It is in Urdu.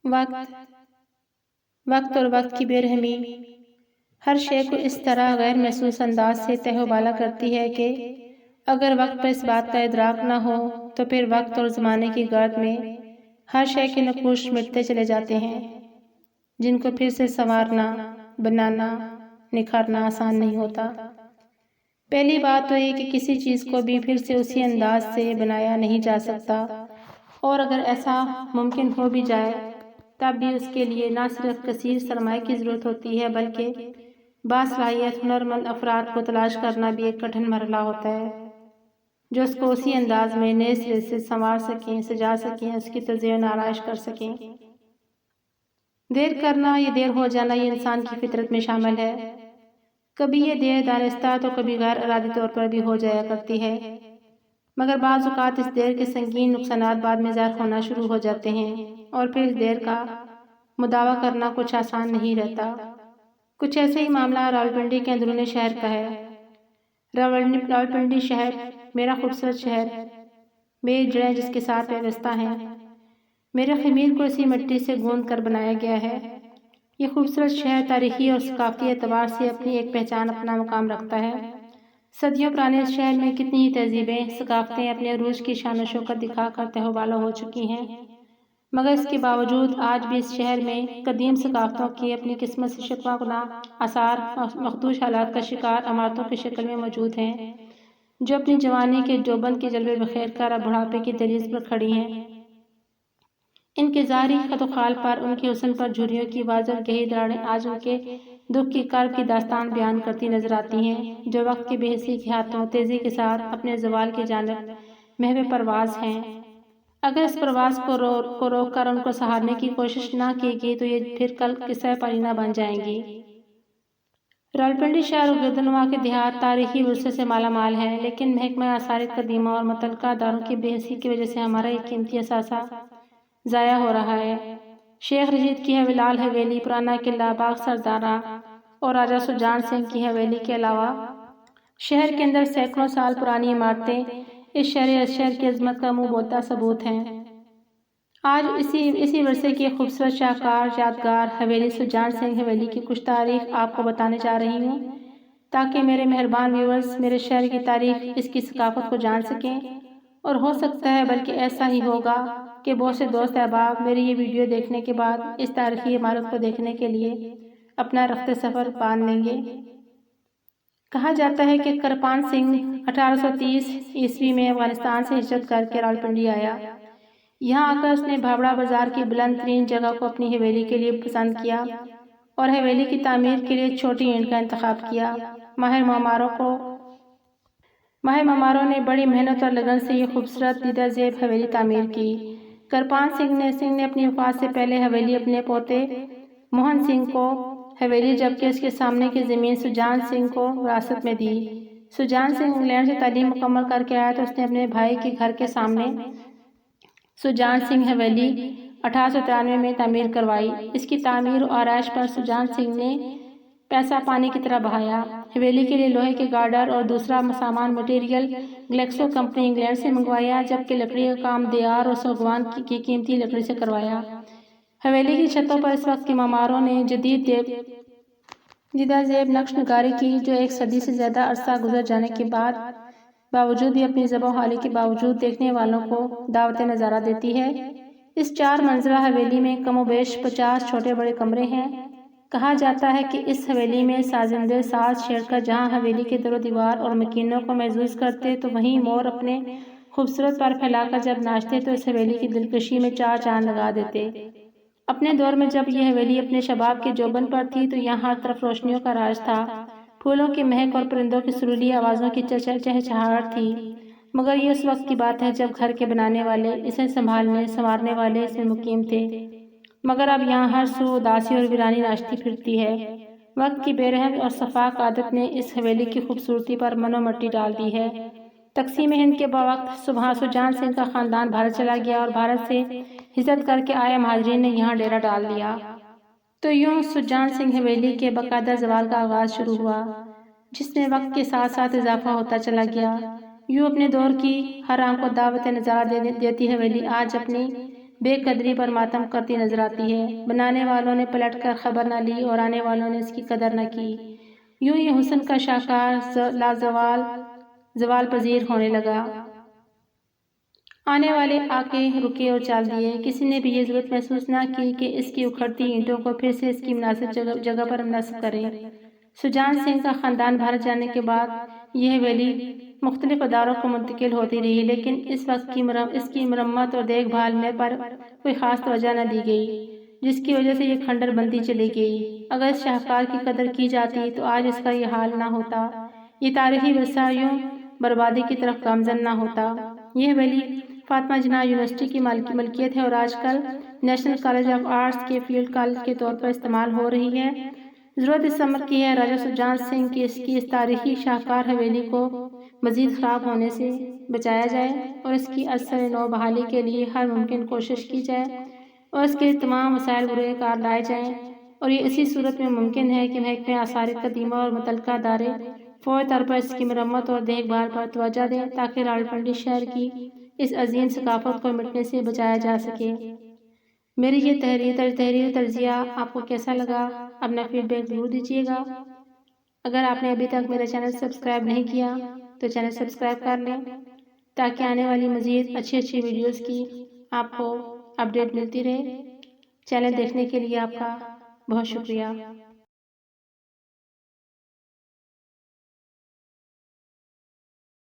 وقت وقت اور وقت کی بے رحمی ہر شے کو اس طرح غیر محسوس انداز سے تہ و بالا کرتی ہے کہ اگر وقت پر اس بات کا ادراک نہ ہو تو پھر وقت اور زمانے کی گرد میں ہر شے کے نقوش مٹتے چلے جاتے ہیں، جن کو پھر سے سنوارنا، بنانا، نکھارنا آسان نہیں ہوتا۔ پہلی بات تو یہ کہ کسی چیز کو بھی پھر سے اسی انداز سے بنایا نہیں جا سکتا، اور اگر ایسا ممکن ہو بھی جائے تب بھی اس کے لیے نہ صرف کثیر سرمایہ کی ضرورت ہوتی ہے بلکہ باصلاحیت ہنرمند افراد کو تلاش کرنا بھی ایک کٹھن مرحلہ ہوتا ہے جو اس کو اسی انداز میں نئے سرے سے سنوار سکیں، سجا سکیں، اس کی تزئین و آرائش کر سکیں۔ دیر کرنا یا دیر ہو جانا یہ انسان کی فطرت میں شامل ہے۔ کبھی یہ دیر دانستہ تو کبھی غیر ارادی طور پر بھی ہو جایا کرتی ہے، مگر بعض اوقات اس دیر کے سنگین نقصانات بعد میں ظاہر ہونا شروع ہو جاتے ہیں، اور پھر اس دیر کا مداوع کرنا کچھ آسان نہیں رہتا۔ کچھ ایسے ہی معاملہ راولپنڈی کے اندرون شہر کا ہے۔ راولپنڈی شہر میرا خوبصورت شہر، میری جڑیں جس کے ساتھ پیوستہ ہیں، میرے خمیر کو اسی مٹی سے گوندھ کر بنایا گیا ہے۔ یہ خوبصورت شہر تاریخی اور ثقافتی اعتبار سے اپنی ایک پہچان، اپنا مقام رکھتا ہے۔ صدیوں پرانے اس شہر میں کتنی ہی تہذیبیں، ثقافتیں اپنے عروج کی شان و شوکت دکھا کر تہ و بالا ہو چکی ہیں، مگر اس کے باوجود آج بھی اس شہر میں قدیم ثقافتوں کی اپنی قسمت سے شکوہ کناہ آثار مخدوش حالات کا شکار عمارتوں کی شکل میں موجود ہیں، جو اپنی جوانی کے جوبن کے جلوے بخیر کر اب بڑھاپے کی دہلیز پر کھڑی ہیں۔ ان کے ظاہری خط و خال پر، ان کے حسن پر جھریوں کی واضح اور گہری دراڑیں آج ان کے دکھ کی کرب کی داستان بیان کرتی نظر آتی ہیں، جو وقت کے بے حسی کے ہاتھوں تیزی کے ساتھ اپنے زوال کی جانب محو پرواز ہیں۔ اگر اس پرواز کو روک کر ان کو سہارنے کی کوشش نہ کی گئی تو یہ پھر کل قصہ پرینہ بن جائیں گی۔ راولپنڈی شہر اور گردنواں کے دیہات تاریخی ورثے سے مالا مال ہے، لیکن محکمہ آثار قدیمہ اور متعلقہ اداروں کی بے حسی کی وجہ سے ہمارا یہ قیمتی اثاثہ ضائع ہو رہا ہے۔ شیخ رشید کی لال حویلی، پرانا قلعہ، باغ سردارہ اور راجہ سجان سنگھ کی حویلی کے علاوہ شہر کے اندر سینکڑوں سال پرانی عمارتیں اس شہر کی عظمت کا منہ بولتا ثبوت ہیں۔ آج اسی ورثے کی ایک خوبصورت شاہکار یادگار حویلی سجان سنگھ حویلی کی کچھ تاریخ آپ کو بتانے جا رہی ہوں، تاکہ میرے مہربان ویورز میرے شہر کی تاریخ، اس کی ثقافت کو جان سکیں، اور ہو سکتا ہے بلکہ ایسا ہی ہوگا کہ بہت سے دوست احباب میری یہ ویڈیو دیکھنے کے بعد اس تاریخی عمارت کو دیکھنے کے لیے اپنا رخت سفر باندھ لیں گے۔ کہا جاتا ہے کہ کرپان سنگھ 1830 میں افغانستان سے ہجرت کر کے راولپنڈی آیا۔ یہاں آ کر اس نے بھاوڑا بازار کی بلند ترین جگہ کو اپنی حویلی کے لیے پسند کیا اور حویلی کی تعمیر کے لیے چھوٹی اینٹ کا انتخاب کیا۔ ماہر معماروں نے بڑی محنت اور لگن سے یہ خوبصورت دیدہ زیب حویلی تعمیر کی۔ کرپان سنگھ نے اپنی وفات سے پہلے حویلی اپنے پوتے موہن سنگھ کو حویلی، جبکہ اس کے سامنے کی زمین سجان سنگھ کو وراثت میں دی۔ سجان سنگھ انگلینڈ سے تعلیم مکمل کر کے آیا تو اس نے اپنے بھائی کے گھر کے سامنے سجان سنگھ حویلی 1893 میں تعمیر کروائی۔ اس کی تعمیر و آرائش پر سجان سنگھ نے پیسہ پانی کی طرح بہایا۔ حویلی کے لیے لوہے کے گارڈر اور دوسرا سامان مٹیریل گلیکسو کمپنی انگلینڈ سے منگوایا، جبکہ لکڑی کا کام دیار اور ساگوان کی قیمتی لکڑی سے کروایا۔ حویلی کی چھتوں پر اس وقت کے معماروں نے جدید دیدہ زیب نقش نگاری کی، جو ایک صدی سے زیادہ عرصہ گزر جانے کے باوجود بھی اپنی زیب و حالی کے باوجود دیکھنے والوں کو دعوت نظارہ دیتی ہے۔ اس 4 منزلہ حویلی میں کم و بیش 50 چھوٹے بڑے کمرے ہیں۔ کہا جاتا ہے کہ اس حویلی میں سازندے ساز چھیڑ کر جہاں حویلی کے در و دیوار اور مکینوں کو محظوظ کرتے تو وہیں مور اپنے خوبصورت پر پھیلا کر جب ناچتے تو اس حویلی کی دلکشی میں 4 چاند لگا دیتے۔ اپنے دور میں جب یہ حویلی اپنے شباب کے جوبن پر تھی تو یہاں ہر طرف روشنیوں کا راج تھا، پھولوں کی مہک اور پرندوں کی سریلی آوازوں کی چہچہاہٹ تھی، مگر یہ اس وقت کی بات ہے جب گھر کے بنانے والے، اسے سنوارنے والے اس میں مقیم تھے، مگر اب یہاں ہر سو اداسی اور ویرانی ناچتی پھرتی ہے۔ وقت کی بے رحم اور سفاک عادت نے اس حویلی کی خوبصورتی پر من و مٹی ڈال دی ہے۔ تقسیم ہند کے بوقت سجان سنگھ کا خاندان بھارت چلا گیا اور بھارت سے ہجرت کر کے آئے مہاجرین نے یہاں ڈیرا ڈال لیا۔ تو یوں سجان سنگھ حویلی کے باقاعدہ زوال کا آغاز شروع ہوا، جس میں وقت کے ساتھ ساتھ اضافہ ہوتا چلا گیا۔ یوں اپنے دور کی ہر آنکھ کو دعوت نظارہ دیتی حویلی آج اپنی بے قدری پر ماتم کرتی نظر آتی ہے۔ بنانے والوں نے پلٹ کر خبر نہ لی اور آنے والوں نے اس کی قدر نہ کی۔ یوں یہ حسن کا شاہکار زوال پذیر ہونے لگا۔ آنے والے آ کے رکے اور چال دیے۔ کسی نے بھی یہ ضرورت محسوس نہ کی کہ اس کی اکھڑتی اینٹوں کو پھر سے اس کی مناسب جگہ پر نصب کریں۔ سجان سنگھ کا خاندان بھارت جانے کے بعد یہ حویلی مختلف اداروں کو منتقل ہوتی رہی، لیکن اس کی مرمت اور دیکھ بھال میں پر کوئی خاص توجہ نہ دی گئی، جس کی وجہ سے یہ کھنڈر بندی چلی گئی۔ اگر اس شاہکار کی قدر کی جاتی تو آج اس کا یہ حال نہ ہوتا، یہ تاریخی ورثہ یوں بربادی کی طرف گامزن نہ ہوتا۔ یہ حویلی فاطمہ جناح یونیورسٹی کی ملکیت ہے اور آج کل نیشنل کالج آف آرٹس کے فیلڈ کالج کے طور پر استعمال ہو رہی ہے۔ ضرورت اس امر کی ہے راجہ سجان سنگھ کی اس تاریخی شاہکار حویلی کو مزید خراب ہونے سے بچایا جائے اور اس کی ازسر نو بحالی کے لیے ہر ممکن کوشش کی جائے اور اس کے تمام وسائل بروئے کار لائے جائیں، اور یہ اسی صورت میں ممکن ہے کہ محکمہ آثار قدیمہ اور متعلقہ ادارے فوری طور پر اس کی مرمت اور دیکھ بھال پر توجہ دیں تاکہ راولپنڈی شہر کی اس عظیم ثقافت کو مٹنے سے بچایا جا سکے۔ میری یہ تحریر تجزیہ آپ کو کیسا لگا؟ اپنا فیڈ بیک ضرور دیجیے گا۔ اگر آپ نے ابھی تک میرا چینل سبسکرائب نہیں کیا تو چینل سبسکرائب کر لیں تاکہ آنے والی مزید اچھی ویڈیوز کی آپ کو اپڈیٹ ملتی رہے۔ چینل دیکھنے کے لیے آپ کا بہت شکریہ۔